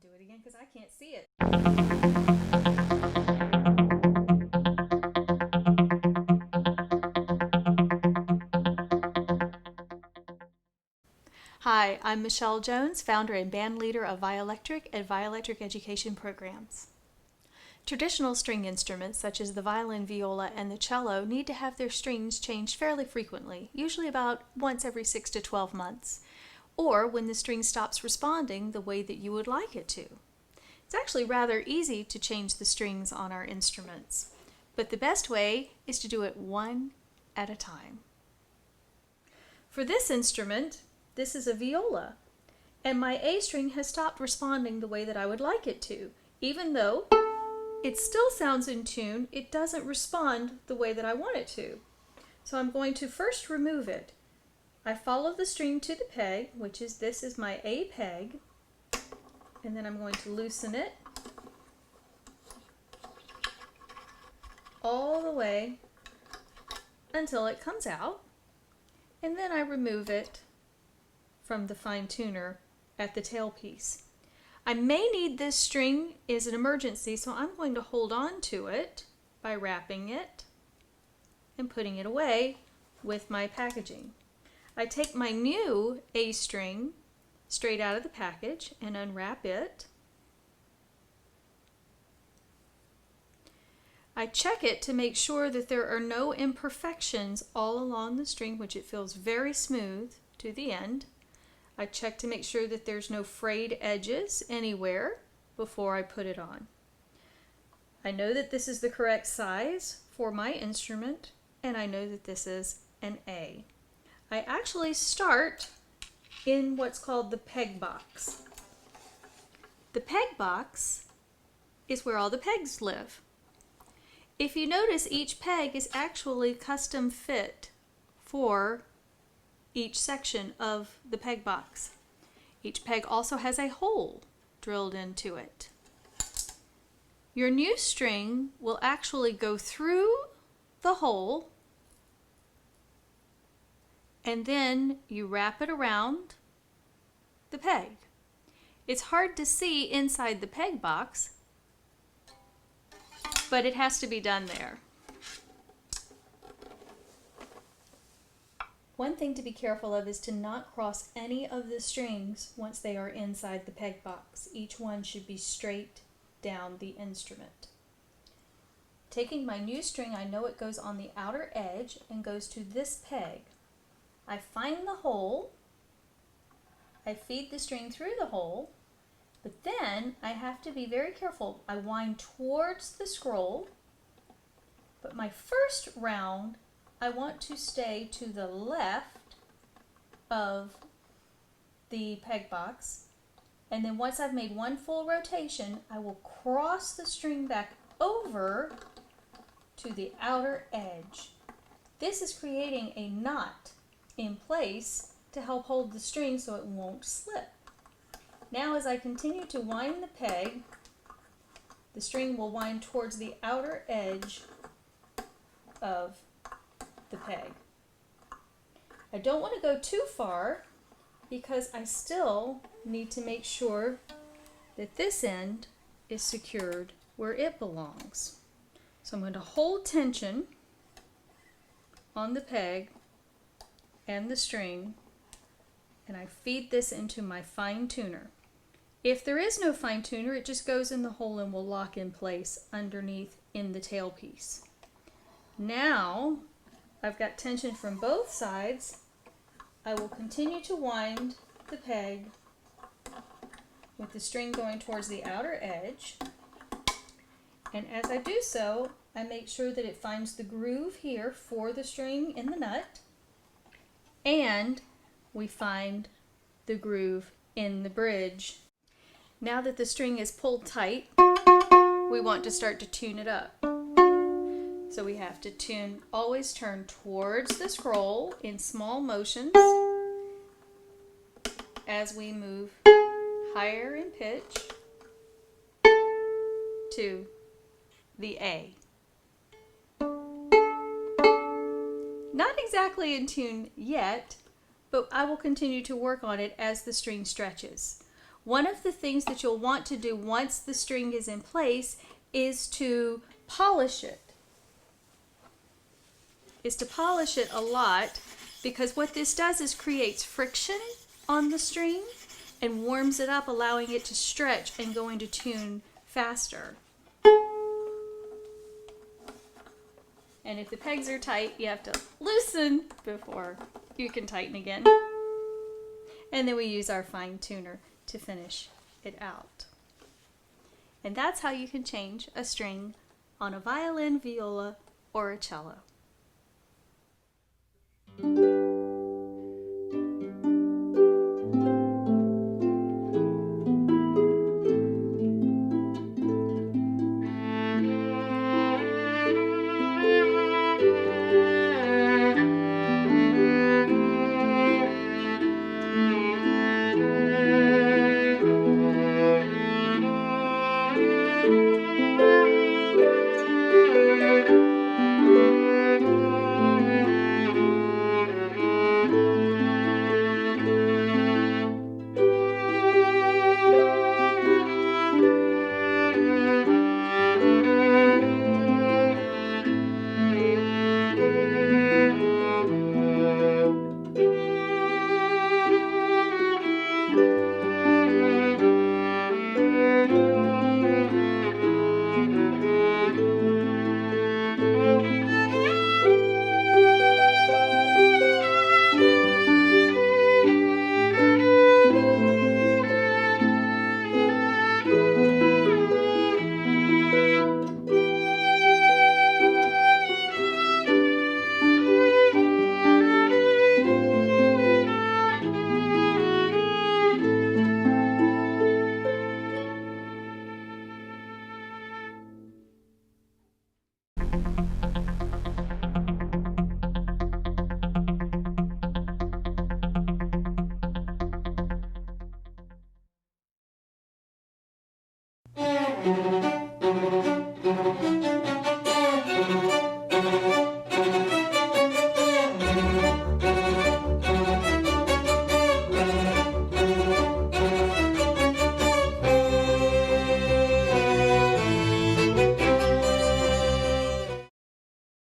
do it again because I can't see it. Hi, I'm Michelle Jones, founder and band leader of Violectric and Violectric Education Programs. Traditional string instruments such as the violin, viola, and the cello need to have their strings changed fairly frequently, usually about once every 6 to 12 months, or when the string stops responding the way that you would like it to. It's actually rather easy to change the strings on our instruments, but the best way is to do it one at a time. For this instrument, this is a viola, and my A string has stopped responding the way that I would like it to. Even though it still sounds in tune, it doesn't respond the way that I want it to. So I'm going to first remove it. I follow the string to the peg, which is this is my A peg, and then I'm going to loosen it all the way until it comes out, and then I remove it from the fine tuner at the tailpiece. I may need this string as an emergency, so I'm going to hold on to it by wrapping it and putting it away with my packaging. I take my new A string straight out of the package and unwrap it. I check it to make sure that there are no imperfections all along the string, which it feels very smooth to the end. I check to make sure that there's no frayed edges anywhere before I put it on. I know that this is the correct size for my instrument, and I know that this is an A. I actually start in what's called the peg box. The peg box is where all the pegs live. If you notice, each peg is actually custom fit for each section of the peg box. Each peg also has a hole drilled into it. Your new string will actually go through the hole, and then you wrap it around the peg. It's hard to see inside the peg box, but it has to be done there. One thing to be careful of is to not cross any of the strings once they are inside the peg box. Each one should be straight down the instrument. Taking my new string, I know it goes on the outer edge and goes to this peg. I find the hole, I feed the string through the hole, but then I have to be very careful. I wind towards the scroll, but my first round I want to stay to the left of the peg box, and then once I've made one full rotation, I will cross the string back over to the outer edge. This is creating a knot in place to help hold the string so it won't slip. Now as I continue to wind the peg, the string will wind towards the outer edge of the peg. I don't want to go too far because I still need to make sure that this end is secured where it belongs. So I'm going to hold tension on the peg and the string, and I feed this into my fine tuner. If there is no fine tuner, it just goes in the hole and will lock in place underneath in the tailpiece. Now I've got tension from both sides. I will continue to wind the peg with the string going towards the outer edge. And as I do so, I make sure that it finds the groove here for the string in the nut, and we find the groove in the bridge. Now that the string is pulled tight, we want to start to tune it up. So we have to always turn towards the scroll in small motions as we move higher in pitch to the A. Not exactly in tune yet, but I will continue to work on it as the string stretches. One of the things that you'll want to do once the string is in place is to polish it. A lot, because what this does is creates friction on the string and warms it up, allowing it to stretch and go into tune faster. And if the pegs are tight, you have to loosen before you can tighten again. And then we use our fine tuner to finish it out. And that's how you can change a string on a violin, viola, or a cello.